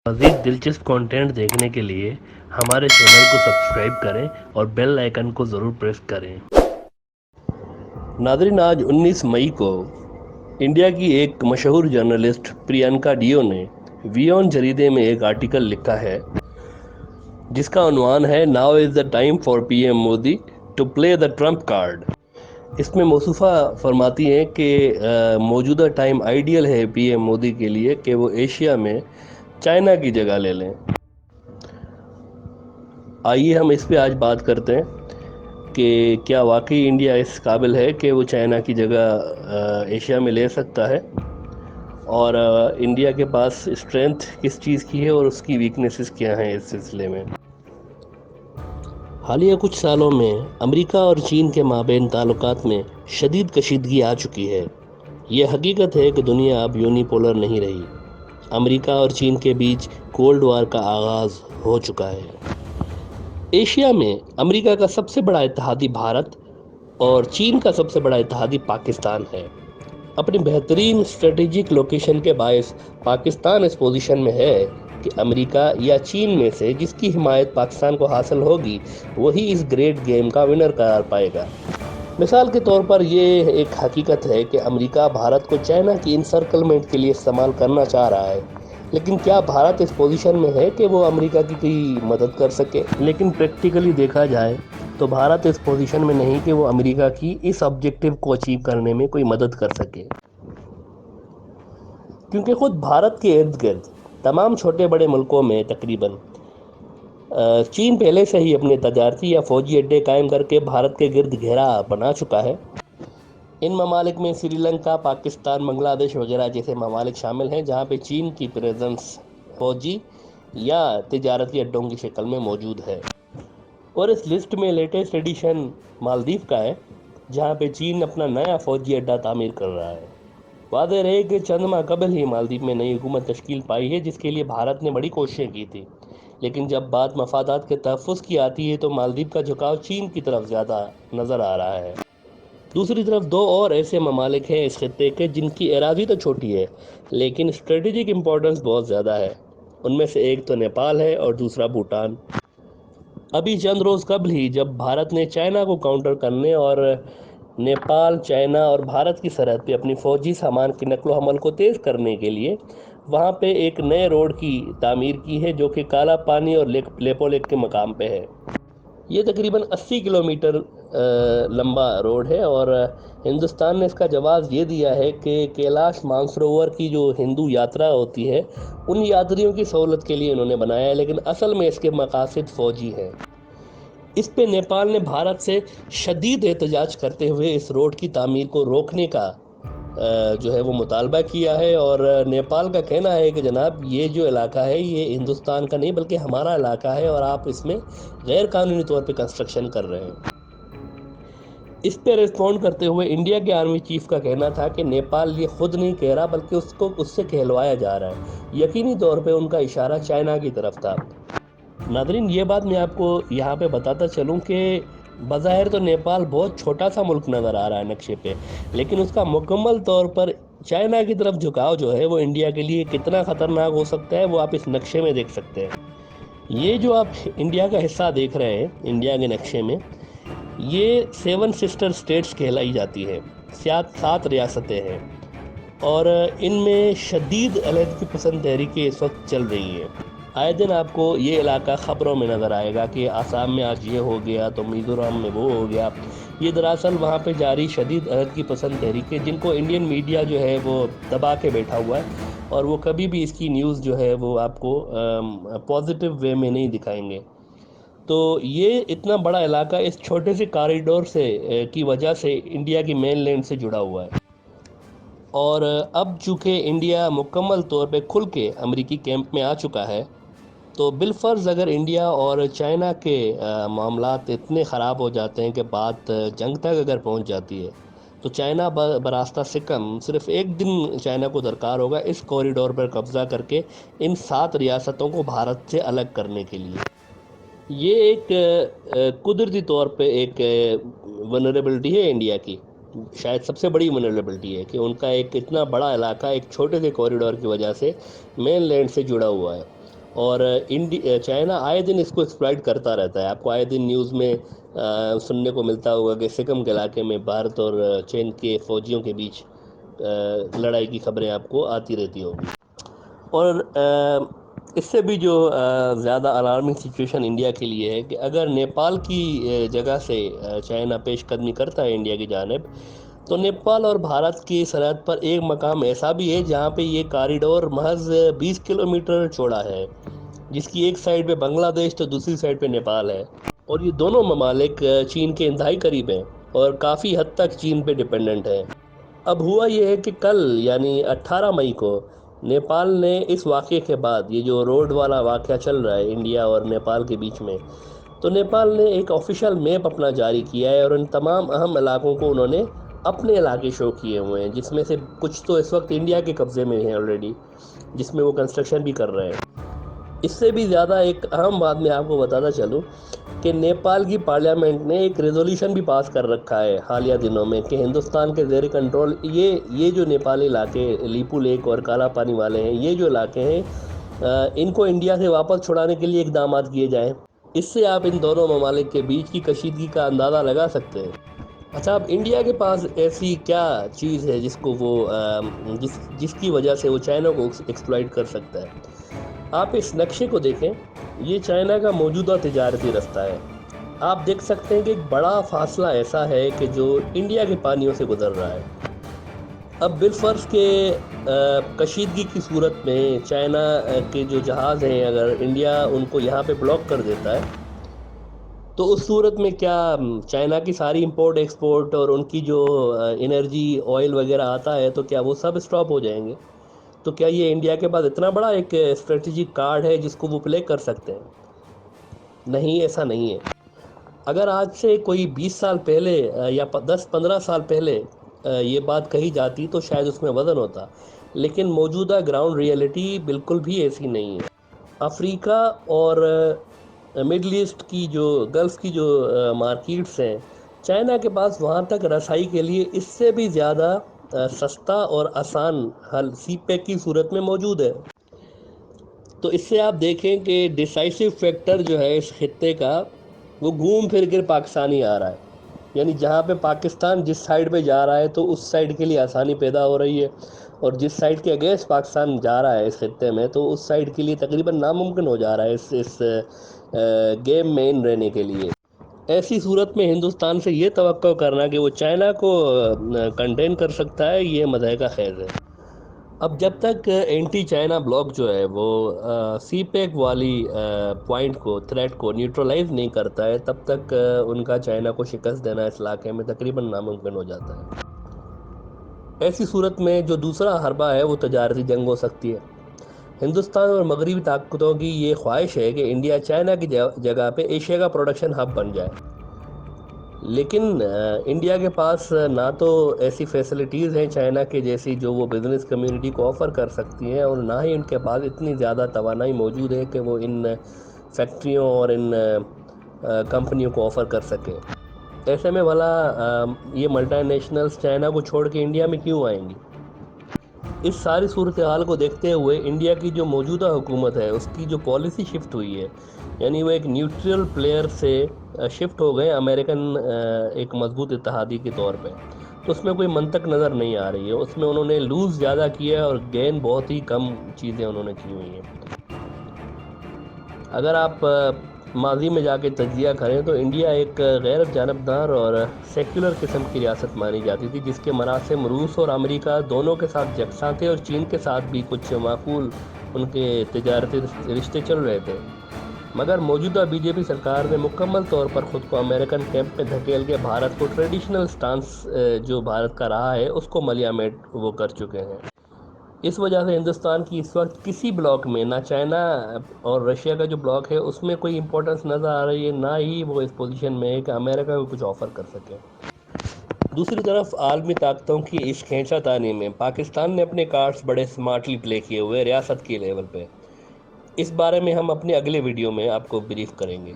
مزید دلچسپ کنٹینٹ دیکھنے کے لیے ہمارے چینل کو سبسکرائب کریں اور بیل آئیکن کو ضرور پریس کریں۔ ناظرین، آج 19 مئی کو انڈیا کی ایک مشہور جرنلسٹ پرینکا ڈیو نے ویون جریدے میں ایک آرٹیکل لکھا ہے جس کا عنوان ہے "now is the time for P M Modi to play the Trump card". اس میں موصوفہ فرماتی ہیں کہ موجودہ ٹائم آئیڈیل ہے پی ایم مودی کے لیے کہ وہ ایشیا میں چائنا کی جگہ لے لیں۔ آئیے ہم اس پہ آج بات کرتے ہیں کہ کیا واقعی انڈیا اس قابل ہے کہ وہ چائنا کی جگہ ایشیا میں لے سکتا ہے، اور انڈیا کے پاس اسٹرینتھ کس چیز کی ہے اور اس کی ویکنیسز کیا ہیں اس سلسلے میں۔ حالیہ کچھ سالوں میں امریکہ اور چین کے مابین تعلقات میں شدید کشیدگی آ چکی ہے۔ یہ حقیقت ہے کہ دنیا اب یونی پولر نہیں رہی۔ امریکہ اور چین کے بیچ کولڈ وار کا آغاز ہو چکا ہے۔ ایشیا میں امریکہ کا سب سے بڑا اتحادی بھارت اور چین کا سب سے بڑا اتحادی پاکستان ہے۔ اپنی بہترین اسٹریٹجک لوکیشن کے باعث پاکستان اس پوزیشن میں ہے کہ امریکہ یا چین میں سے جس کی حمایت پاکستان کو حاصل ہوگی وہی اس گریٹ گیم کا ونر قرار پائے گا۔ مثال کے طور پر یہ ایک حقیقت ہے کہ امریکہ بھارت کو چائنا کی انسرکلمنٹ کے لیے استعمال کرنا چاہ رہا ہے، لیکن کیا بھارت اس پوزیشن میں ہے کہ وہ امریکہ کی کوئی مدد کر سکے؟ لیکن پریکٹیکلی دیکھا جائے تو بھارت اس پوزیشن میں نہیں کہ وہ امریکہ کی اس آبجیکٹیو کو اچیو کرنے میں کوئی مدد کر سکے، کیونکہ خود بھارت کے ارد گرد تمام چھوٹے بڑے ملکوں میں تقریباً چین پہلے سے ہی اپنے تجارتی یا فوجی اڈے قائم کر کے بھارت کے گرد گھیرا بنا چکا ہے۔ ان ممالک میں سری لنکا، پاکستان، بنگلہ دیش وغیرہ جیسے ممالک شامل ہیں جہاں پہ چین کی پریزنس فوجی یا تجارتی اڈوں کی شکل میں موجود ہے۔ اور اس لسٹ میں لیٹسٹ ایڈیشن مالدیو کا ہے جہاں پہ چین اپنا نیا فوجی اڈا تعمیر کر رہا ہے۔ واضح رہے کہ چند ماہ قبل ہی مالدیپ میں نئی حکومت تشکیل پائی ہے جس کے لیے بھارت نے بڑی کوششیں کی تھی، لیکن جب بات مفادات کے تحفظ کی آتی ہے تو مالدیپ کا جھکاؤ چین کی طرف زیادہ نظر آ رہا ہے۔ دوسری طرف دو اور ایسے ممالک ہیں اس خطے کے جن کی اراضی تو چھوٹی ہے لیکن اسٹریٹجک امپورٹنس بہت زیادہ ہے۔ ان میں سے ایک تو نیپال ہے اور دوسرا بھوٹان۔ ابھی چند روز قبل ہی جب بھارت نے چائنا کو کاؤنٹر کرنے اور نیپال، چائنا اور بھارت کی سرحد پہ اپنی فوجی سامان کی نقل و حمل کو تیز کرنے کے لیے وہاں پہ ایک نئے روڈ کی تعمیر کی ہے جو کہ کالا پانی اور لیپو لیک کے مقام پہ ہے۔ یہ تقریباً 80 کلومیٹر لمبا روڈ ہے اور ہندوستان نے اس کا جواز یہ دیا ہے کہ کیلاش مانسروور کی جو ہندو یاترا ہوتی ہے ان یاتریوں کی سہولت کے لیے انہوں نے بنایا ہے، لیکن اصل میں اس کے مقاصد فوجی ہیں۔ اس پہ نیپال نے بھارت سے شدید احتجاج کرتے ہوئے اس روڈ کی تعمیر کو روکنے کا جو ہے وہ مطالبہ کیا ہے، اور نیپال کا کہنا ہے کہ جناب یہ جو علاقہ ہے یہ ہندوستان کا نہیں بلکہ ہمارا علاقہ ہے اور آپ اس میں غیر قانونی طور پہ کنسٹرکشن کر رہے ہیں۔ اس پہ ریسپونڈ کرتے ہوئے انڈیا کے آرمی چیف کا کہنا تھا کہ نیپال یہ خود نہیں کہہ رہا بلکہ اس سے کہلوایا جا رہا ہے۔ یقینی طور پہ ان کا اشارہ چائنا کی طرف تھا۔ ناظرین، یہ بات میں آپ کو یہاں پہ بتاتا چلوں کہ بظاہر تو نیپال بہت چھوٹا سا ملک نظر آ رہا ہے نقشے پہ، لیکن اس کا مکمل طور پر چائنا کی طرف جھکاؤ جو ہے وہ انڈیا کے لیے کتنا خطرناک ہو سکتا ہے وہ آپ اس نقشے میں دیکھ سکتے ہیں۔ یہ جو آپ انڈیا کا حصہ دیکھ رہے ہیں انڈیا کے نقشے میں، یہ 7 سسٹر سٹیٹس کہلائی جاتی ہے، 7 ریاستیں ہیں، اور ان میں شدید علیحدگی پسند تحریکیں اس وقت چل رہی ہیں۔ آئے دن آپ کو یہ علاقہ خبروں میں نظر آئے گا کہ آسام میں آج یہ ہو گیا تو میزورم میں وہ ہو گیا۔ یہ دراصل وہاں پہ جاری شدید علیحدگی پسند تحریکیں جن کو انڈین میڈیا جو ہے وہ دبا کے بیٹھا ہوا ہے، اور وہ کبھی بھی اس کی نیوز جو ہے وہ آپ کو پازیٹیو وے میں نہیں دکھائیں گے۔ تو یہ اتنا بڑا علاقہ اس چھوٹے سے کاریڈور سے کی وجہ سے انڈیا کی مین لینڈ سے جڑا ہوا ہے، اور اب چونکہ انڈیا مکمل طور پہ کھل کے امریکی کیمپ میں آ چکا ہے تو بالفرض اگر انڈیا اور چائنا کے معاملات اتنے خراب ہو جاتے ہیں کہ بات جنگ تک اگر پہنچ جاتی ہے تو چائنا براستہ سکم صرف ایک دن چائنا کو درکار ہوگا اس کوریڈور پر قبضہ کر کے ان 7 ریاستوں کو بھارت سے الگ کرنے کے لیے۔ یہ ایک قدرتی طور پہ ایک ونریبلٹی ہے انڈیا کی، شاید سب سے بڑی ونریبلٹی ہے کہ ان کا ایک اتنا بڑا علاقہ ایک چھوٹے سے کوریڈور کی وجہ سے مین لینڈ سے جڑا ہوا ہے، اور چائنا آئے دن اس کو ایکسپلائٹ کرتا رہتا ہے. آپ کو آئے دن نیوز میں سننے کو ملتا ہوگا کہ سکم کے علاقے میں بھارت اور چین کے فوجیوں کے بیچ لڑائی کی خبریں آپ کو آتی رہتی ہوگی. اور اس سے بھی جو زیادہ الارمنگ سچویشن انڈیا کے لیے ہے کہ اگر نیپال کی جگہ سے چائنا پیش قدمی کرتا ہے انڈیا کی جانب، تو نیپال اور بھارت کی سرحد پر ایک مقام ایسا بھی ہے جہاں پہ یہ کاریڈور محض 20 کلومیٹر چوڑا ہے، جس کی ایک سائڈ پہ بنگلہ دیش تو دوسری سائڈ پہ نیپال ہے. اور یہ دونوں ممالک چین کے انتہائی قریب ہیں اور کافی حد تک چین پہ ڈپینڈنٹ ہیں. اب ہوا یہ ہے کہ کل یعنی 18 مئی کو نیپال نے اس واقعے کے بعد، یہ جو روڈ والا واقعہ چل رہا ہے انڈیا اور نیپال کے بیچ میں، تو نیپال نے ایک آفیشیل میپ اپنا جاری کیا ہے اور ان تمام اہم علاقوں کو انہوں نے اپنے علاقے شو کیے ہوئے ہیں، جس میں سے کچھ تو اس وقت انڈیا کے قبضے میں ہیں آلریڈی، جس میں وہ کنسٹرکشن بھی کر رہے ہیں. اس سے بھی زیادہ ایک اہم بات میں آپ کو بتاتا چلوں کہ نیپال کی پارلیمنٹ نے ایک ریزولوشن بھی پاس کر رکھا ہے حالیہ دنوں میں کہ ہندوستان کے زیر کنٹرول یہ جو نیپالی علاقے لیپو لیک اور کالا پانی والے ہیں، یہ جو علاقے ہیں، ان کو انڈیا سے واپس چھڑانے کے لیے اقدامات کیے جائیں. اس سے آپ ان دونوں ممالک کے بیچ کی کشیدگی کا اندازہ لگا سکتے ہیں. اچھا، اب انڈیا کے پاس ایسی کیا چیز ہے جس کو وہ جس کی وجہ سے وہ چائنا کو ایکسپلائٹ کر سکتا ہے؟ آپ اس نقشے کو دیکھیں. یہ چائنا کا موجودہ تجارتی رستہ ہے. آپ دیکھ سکتے ہیں کہ ایک بڑا فاصلہ ایسا ہے کہ جو انڈیا کے پانیوں سے گزر رہا ہے. اب بالفرض کے کشیدگی کی صورت میں چائنا کے جو جہاز ہیں، اگر انڈیا ان کو یہاں پہ بلاک کر دیتا ہے، تو اس صورت میں کیا چائنا کی ساری امپورٹ ایکسپورٹ اور ان کی جو انرجی آئل وغیرہ آتا ہے تو کیا وہ سب اسٹاپ ہو جائیں گے؟ تو کیا یہ انڈیا کے پاس اتنا بڑا ایک اسٹریٹجک کارڈ ہے جس کو وہ پلے کر سکتے ہیں؟ نہیں، ایسا نہیں ہے. اگر آج سے کوئی 20 سال پہلے یا 10-15 سال پہلے یہ بات کہی جاتی تو شاید اس میں وزن ہوتا، لیکن موجودہ گراؤنڈ ریئلٹی بالکل بھی ایسی نہیں ہے. افریقہ اور مڈل ایسٹ کی جو گلف کی جو مارکیٹس ہیں، چائنا کے پاس وہاں تک رسائی کے لیے اس سے بھی زیادہ سستا اور آسان حل سی پیک کی صورت میں موجود ہے. تو اس سے آپ دیکھیں کہ ڈیسائسو فیکٹر جو ہے اس خطے کا، وہ گھوم پھر کر پاکستان ہی آ رہا ہے. یعنی جہاں پہ پاکستان جس سائڈ پہ جا رہا ہے تو اس سائڈ کے لیے آسانی پیدا ہو رہی ہے، اور جس سائڈ کے اگینسٹ پاکستان جا رہا ہے اس خطے میں تو اس سائڈ کے لیے تقریباً ناممکن ہو جا رہا ہے اس گیم میں ان رہنے کے لیے. ایسی صورت میں ہندوستان سے یہ توقع کرنا کہ وہ چائنا کو کنٹین کر سکتا ہے، یہ مضحکہ خیز ہے. اب جب تک اینٹی چائنا بلاک جو ہے وہ سی پیک والی پوائنٹ کو، تھریٹ کو نیوٹرلائز نہیں کرتا ہے، تب تک ان کا چائنا کو شکست دینا اس علاقے میں تقریباً ناممکن ہو جاتا ہے. ایسی صورت میں جو دوسرا حربہ ہے وہ تجارتی جنگ ہو سکتی ہے. ہندوستان اور مغربی طاقتوں کی یہ خواہش ہے کہ انڈیا چائنا کی جگہ پہ ایشیا کا پروڈکشن ہب بن جائے، لیکن انڈیا کے پاس نہ تو ایسی فیسلٹیز ہیں چائنا کے جیسی جو وہ بزنس کمیونٹی کو آفر کر سکتی ہیں، اور نہ ہی ان کے پاس اتنی زیادہ توانائی موجود ہے کہ وہ ان فیکٹریوں اور ان کمپنیوں کو آفر کر سکے. ایسے میں بھلا یہ ملٹی نیشنلز چائنا کو چھوڑ کے انڈیا میں کیوں آئیں گی؟ اس ساری صورتحال کو دیکھتے ہوئے انڈیا کی جو موجودہ حکومت ہے اس کی جو پالیسی شفٹ ہوئی ہے، یعنی وہ ایک نیوٹرل پلیئر سے شفٹ ہو گئے امریکن ایک مضبوط اتحادی کے طور پہ، تو اس میں کوئی منطق نظر نہیں آ رہی ہے. اس میں انہوں نے لوز زیادہ کیا ہے اور گین بہت ہی کم چیزیں انہوں نے کی ہوئی ہیں. اگر آپ ماضی میں جا کے تجزیہ کریں تو انڈیا ایک غیر جانبدار اور سیکولر قسم کی ریاست مانی جاتی تھی، جس کے مراسم روس اور امریکہ دونوں کے ساتھ یکساں تھے، اور چین کے ساتھ بھی کچھ معقول ان کے تجارتی رشتے چل رہے تھے. مگر موجودہ بی جے پی سرکار نے مکمل طور پر خود کو امریکن کیمپ میں دھکیل کے بھارت کو ٹریڈیشنل سٹانس جو بھارت کا رہا ہے اس کو ملیا میٹ وہ کر چکے ہیں. اس وجہ سے ہندوستان کی اس وقت کسی بلاک میں، نہ چائنا اور رشیا کا جو بلاک ہے اس میں کوئی امپورٹنس نظر آ رہی ہے، نہ ہی وہ اس پوزیشن میں ہے کہ امریکہ کو کچھ آفر کر سکے. دوسری طرف عالمی طاقتوں کی اس کھینچا تانی میں پاکستان نے اپنے کارڈز بڑے سمارٹلی پلے کیے ہوئے ریاست کے لیول پہ. اس بارے میں ہم اپنے اگلے ویڈیو میں آپ کو بریف کریں گے.